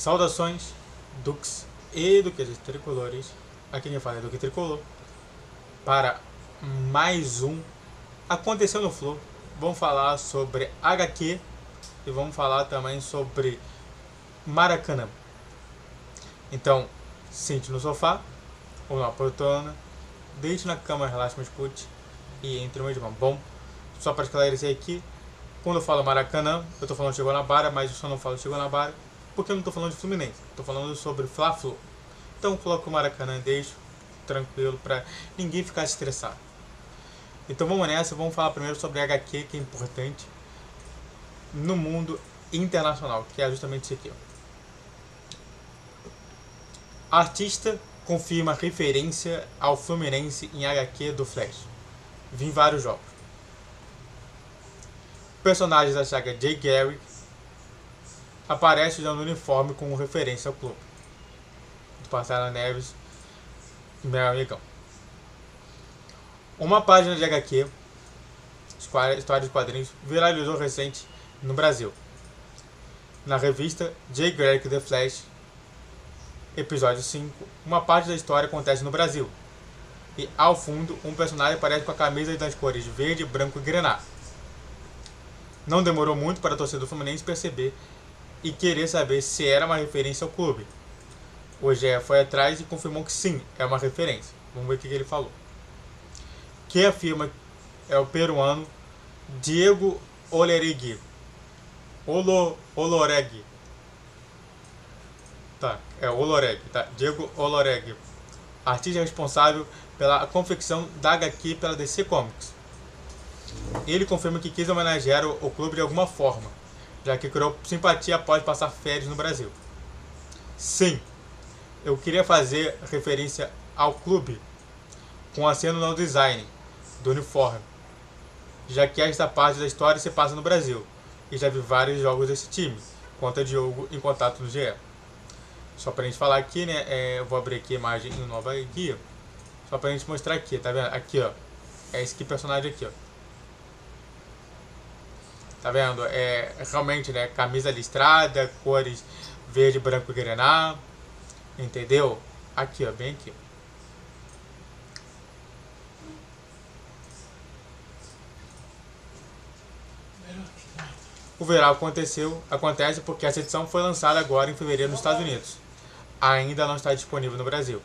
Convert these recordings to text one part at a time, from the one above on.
Saudações, Dux e Duques Tricolores. Aqui quem fala é Duque Tricolor. Para mais um Aconteceu no Flow. Vamos falar sobre HQ e vamos falar também sobre Maracanã. Então, sente no sofá ou na poltrona, deite na cama, relaxe, me escute e entre uma de mão. Bom, só para esclarecer aqui, quando eu falo Maracanã, eu estou falando de Guanabara, mas eu só não falo de Guanabara porque eu não estou falando de Fluminense, estou falando sobre Fla-Flu. Então coloco o Maracanã e deixo tranquilo para ninguém ficar estressado. Então vamos nessa, vamos falar primeiro sobre HQ, que é importante no mundo internacional, que é justamente isso aqui. Artista confirma referência ao Fluminense em HQ do Flash. Vi em vários jogos. Personagens da saga Jay Garrick aparece usando uniforme com referência ao clube. Do Passarela Neves, meu amigão. Uma página de HQ, história de quadrinhos, viralizou recente no Brasil. Na revista Jay Garrick The Flash, episódio 5, uma parte da história acontece no Brasil. E ao fundo, um personagem aparece com a camisa das cores verde, branco e grená. Não demorou muito para a torcida do Fluminense perceber e querer saber se era uma referência ao clube. O GE foi atrás e confirmou que sim, é uma referência. Vamos ver o que ele falou. Quem afirma é o peruano Diego Oloregui. Oloregui. Tá, é Oloregui, tá? Diego Oloregui. Artista responsável pela confecção da HQ pela DC Comics. Ele confirma que quis homenagear o clube de alguma forma, já que criou simpatia após passar férias no Brasil. Sim, eu queria fazer referência ao clube com aceno no design do uniforme, já que esta parte da história se passa no Brasil, e já vi vários jogos desse time, conta Diogo em contato no GE. Só pra gente falar aqui, né, eu vou abrir aqui a imagem em nova guia, só pra gente mostrar aqui, tá vendo? Aqui, ó, é esse personagem aqui, ó. Tá vendo? É realmente, né, camisa listrada, cores verde, branco e grená, entendeu? Aqui, ó, bem aqui. O viral acontece porque essa edição foi lançada agora em fevereiro nos Estados Unidos. Ainda não está disponível no Brasil.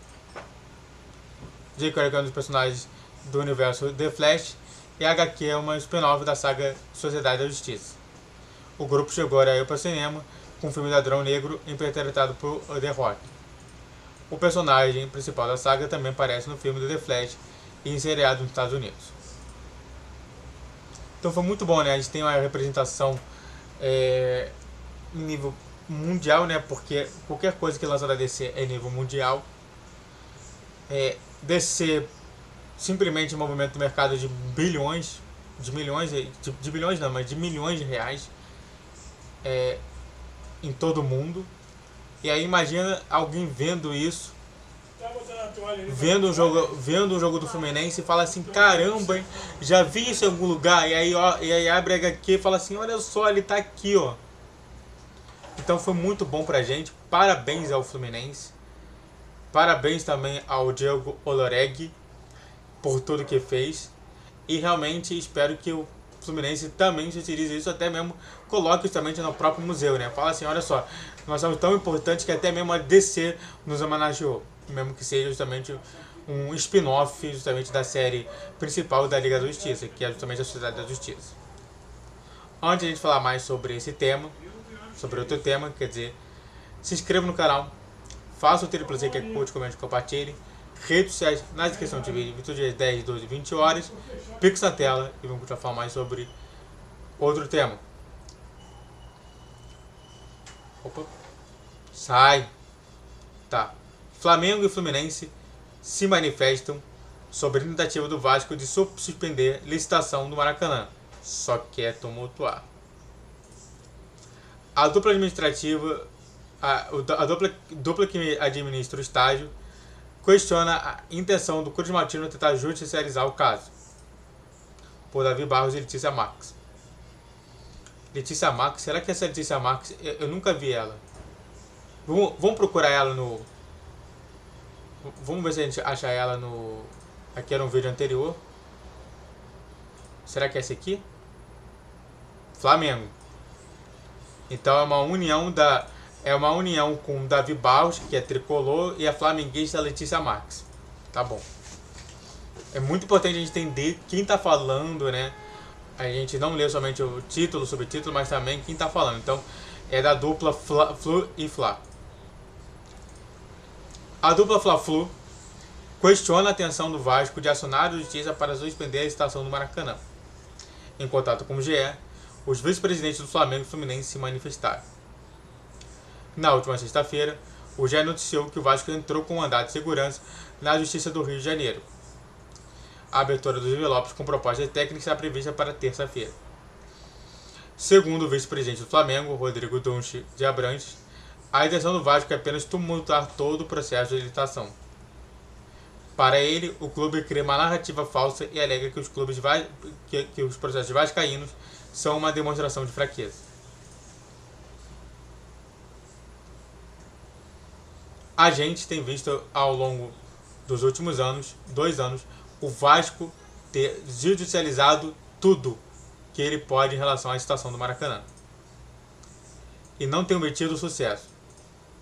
Jay Garrick é um dos personagens do universo The Flash e a HQ é uma spin-off da saga Sociedade da Justiça. O grupo chegou aí para o cinema com o filme Ladrão Negro interpretado por The Rock. O personagem principal da saga também aparece no filme do The Flash e inseriado nos Estados Unidos. Então foi muito bom, né? A gente tem uma representação em nível mundial, né? Porque qualquer coisa que lança da DC é em nível mundial. DC simplesmente movimenta o mercado de bilhões, de milhões, de bilhões não, mas de milhões de reais em todo o mundo. E aí imagina alguém vendo isso, vendo o jogo do Fluminense e fala assim, caramba, hein, já vi isso em algum lugar, e aí abre a HQ e fala assim, olha só, ele tá aqui, ó. Então foi muito bom pra gente, parabéns ao Fluminense, parabéns também ao Diego Oloregui por tudo que fez, e realmente espero que o Fluminense também se utilize isso, até mesmo coloque justamente no próprio museu, né? Fala assim, olha só, nós somos tão importantes que até mesmo a DC nos homenageou, mesmo que seja justamente um spin-off justamente da série principal da Liga da Justiça, que é justamente a Sociedade da Justiça. Antes de a gente falar mais sobre esse tema, sobre outro tema, quer dizer, se inscreva no canal, faça o triplo Z que é curte, comente, compartilhe, redes sociais na descrição do vídeo, todo dia 10, 12, 20 horas, Pix na tela e vamos continuar falando mais sobre outro tema. Opa, sai! Tá. Flamengo e Fluminense se manifestam sobre a tentativa do Vasco de suspender licitação do Maracanã. Só quer tumultuar. A dupla administrativa, a dupla que administra o estádio, questiona a intenção do Cruz Maltino tentar judicializar o caso. Por Davi Barros e Letícia Marques. Letícia Marques, será que essa Letícia Marques, eu nunca vi ela. Vamos procurar ela no... Vamos ver se a gente acha ela no... Aqui era um vídeo anterior. Será que é esse aqui? Flamengo. Então é uma união da... É uma união com o Davi Barros, que é tricolor, e a flamenguista Letícia Marques. Tá bom. É muito importante a gente entender quem tá falando, né? A gente não lê somente o título, o subtítulo, mas também quem tá falando. Então, é da dupla Flu e Fla. A dupla Fla-Flu questiona a atenção do Vasco de acionar a justiça para suspender a licitação do Maracanã. Em contato com o GE, os vice-presidentes do Flamengo e Fluminense se manifestaram. Na última sexta-feira, o GE noticiou que o Vasco entrou com um mandado de segurança na Justiça do Rio de Janeiro. A abertura dos envelopes com proposta técnica está prevista para terça-feira. Segundo o vice-presidente do Flamengo, Rodrigo Dunche de Abrantes, a intenção do Vasco é apenas tumultuar todo o processo de licitação. Para ele, o clube cria uma narrativa falsa e alega que os processos vascaínos são uma demonstração de fraqueza. A gente tem visto ao longo dos últimos 2 anos, o Vasco ter judicializado tudo que ele pode em relação à situação do Maracanã. E não tem obtido sucesso.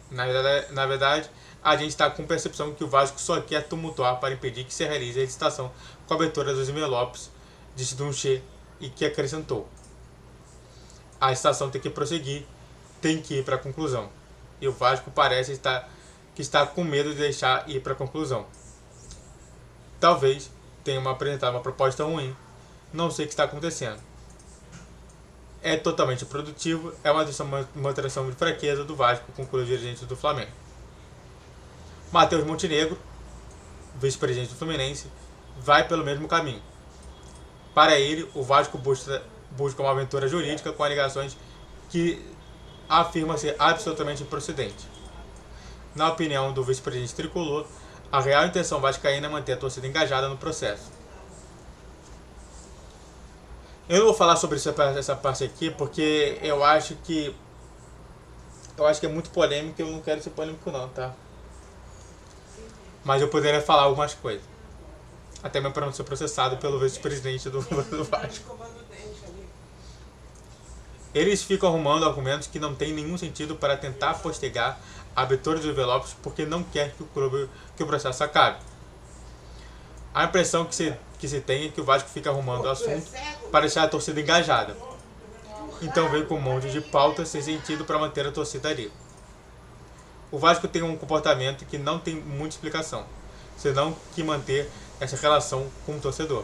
Na verdade, a gente está com a percepção que o Vasco só quer tumultuar para impedir que se realize a licitação com a abertura dos envelopes, disse Dunche, e que acrescentou: a licitação tem que prosseguir, tem que ir para a conclusão. E o Vasco parece que está com medo de deixar ir para a conclusão. Talvez tenha apresentado uma proposta ruim, não sei o que está acontecendo. É totalmente produtivo, é uma demonstração de fraqueza do Vasco, concluiu o dirigente do Flamengo. Matheus Montenegro, vice-presidente do Fluminense, vai pelo mesmo caminho. Para ele, o Vasco busca uma aventura jurídica com alegações que afirma ser absolutamente improcedente. Na opinião do vice-presidente tricolor, a real intenção vascaína é manter a torcida engajada no processo. Eu não vou falar sobre essa parte aqui porque eu acho que é muito polêmico e eu não quero ser polêmico não, tá? Mas eu poderia falar algumas coisas. Até mesmo para não ser processado pelo vice-presidente do Vasco. Eles ficam arrumando argumentos que não têm nenhum sentido para tentar postergar a abertura dos envelopes porque não quer que o processo acabe. A impressão que se tem é que o Vasco fica arrumando o assunto para deixar a torcida engajada. Então vem com um monte de pautas sem sentido para manter a torcida ali. O Vasco tem um comportamento que não tem muita explicação, senão que manter essa relação com o torcedor.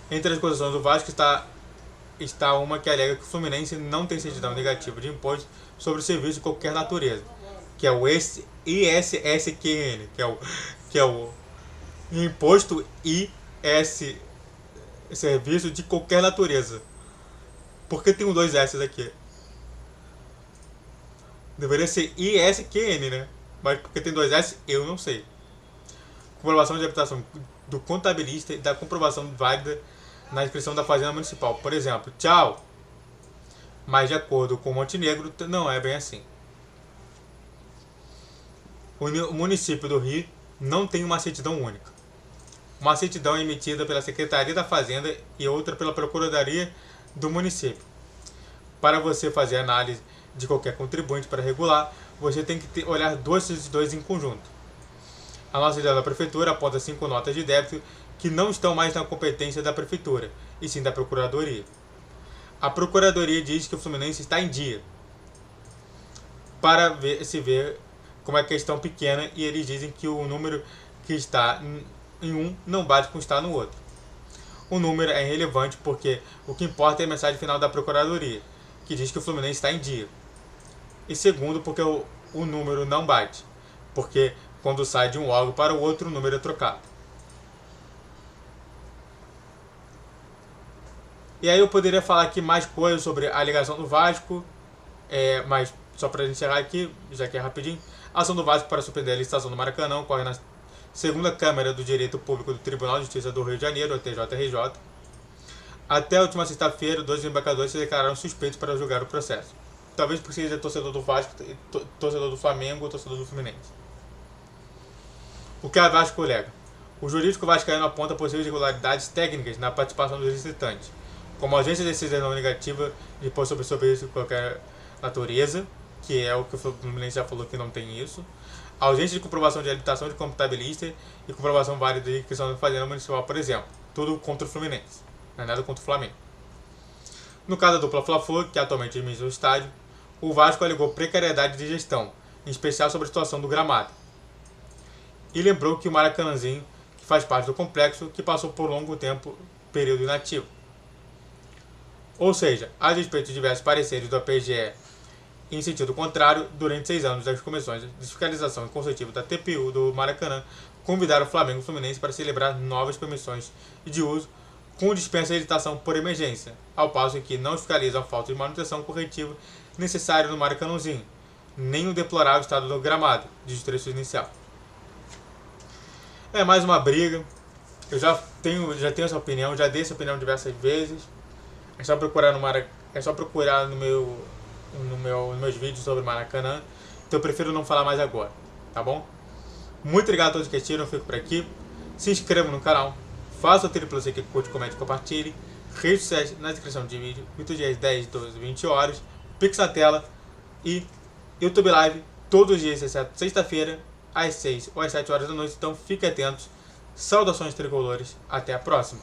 Entre as acusações do Vasco está uma que alega que o Fluminense não tem certidão negativa de imposto sobre serviço de qualquer natureza, que é o ISSQN, que é o Imposto IS Serviço de qualquer natureza. Por que tem 2 S aqui? Deveria ser ISQN, né? Mas porque tem 2 S, eu não sei. Comprovação de habitação do contabilista e da comprovação válida na inscrição da Fazenda Municipal. Por exemplo, tchau. Mas de acordo com Montenegro, não é bem assim. O município do Rio não tem uma certidão única. Uma certidão é emitida pela Secretaria da Fazenda e outra pela Procuradoria do município. Para você fazer análise de qualquer contribuinte para regular, você tem que olhar esses dois em conjunto. A nossa ideia da Prefeitura aponta 5 notas de débito que não estão mais na competência da Prefeitura, e sim da Procuradoria. A Procuradoria diz que o Fluminense está em dia, para se ver como é questão pequena, e eles dizem que o número que está em um não bate com o que está no outro. O número é irrelevante porque o que importa é a mensagem final da Procuradoria, que diz que o Fluminense está em dia. E segundo, porque o número não bate, porque quando sai de um órgão para o outro, o número é trocado. E aí eu poderia falar aqui mais coisas sobre a alegação do Vasco, mas só para encerrar aqui, já que é rapidinho, a ação do Vasco para suspender a licitação do Maracanã ocorre na segunda Câmara do Direito Público do Tribunal de Justiça do Rio de Janeiro, o TJRJ. Até a última sexta-feira, 2 embarcadores se declararam suspeitos para julgar o processo. talvez por ser torcedor do Vasco, torcedor do Flamengo ou torcedor do Fluminense. O que a Vasco alega? O jurídico vascaíno aponta possíveis irregularidades técnicas na participação dos licitantes, como a ausência de decisão negativa de pôr sobre isso de qualquer natureza, que é o que o Fluminense já falou que não tem isso, a ausência de comprovação de habilitação de contabilista e comprovação válida de inscrição da fazenda municipal, por exemplo. Tudo contra o Fluminense, não é nada contra o Flamengo. No caso da dupla Fla-Flu, que atualmente administra o estádio, o Vasco alegou precariedade de gestão, em especial sobre a situação do gramado. E lembrou que o Maracanãzinho, que faz parte do complexo, que passou por longo tempo período inativo. Ou seja, a despeito de diversos pareceres do APGE em sentido contrário, durante 6 anos as comissões de fiscalização e consultivo da TPU do Maracanã convidaram o Flamengo e o Fluminense para celebrar novas permissões de uso com dispensa de habilitação por emergência, ao passo que não fiscalizam a falta de manutenção corretiva necessária no Maracanãzinho, nem o deplorável estado do gramado, diz o trecho inicial. É mais uma briga. Eu já tenho essa opinião, já dei essa opinião diversas vezes. É só procurar nos meus vídeos sobre Maracanã. Então eu prefiro não falar mais agora, tá bom? Muito obrigado a todos que assistiram, eu fico por aqui. Se inscrevam no canal, faça o triplo C que curte, comente e compartilhe. Redes sociais na descrição do vídeo, 8 dias, 10, 12, 20 horas. Pix na tela e YouTube Live todos os dias, exceto sexta-feira, às 6 ou às 7 horas da noite. Então fiquem atentos. Saudações tricolores, até a próxima.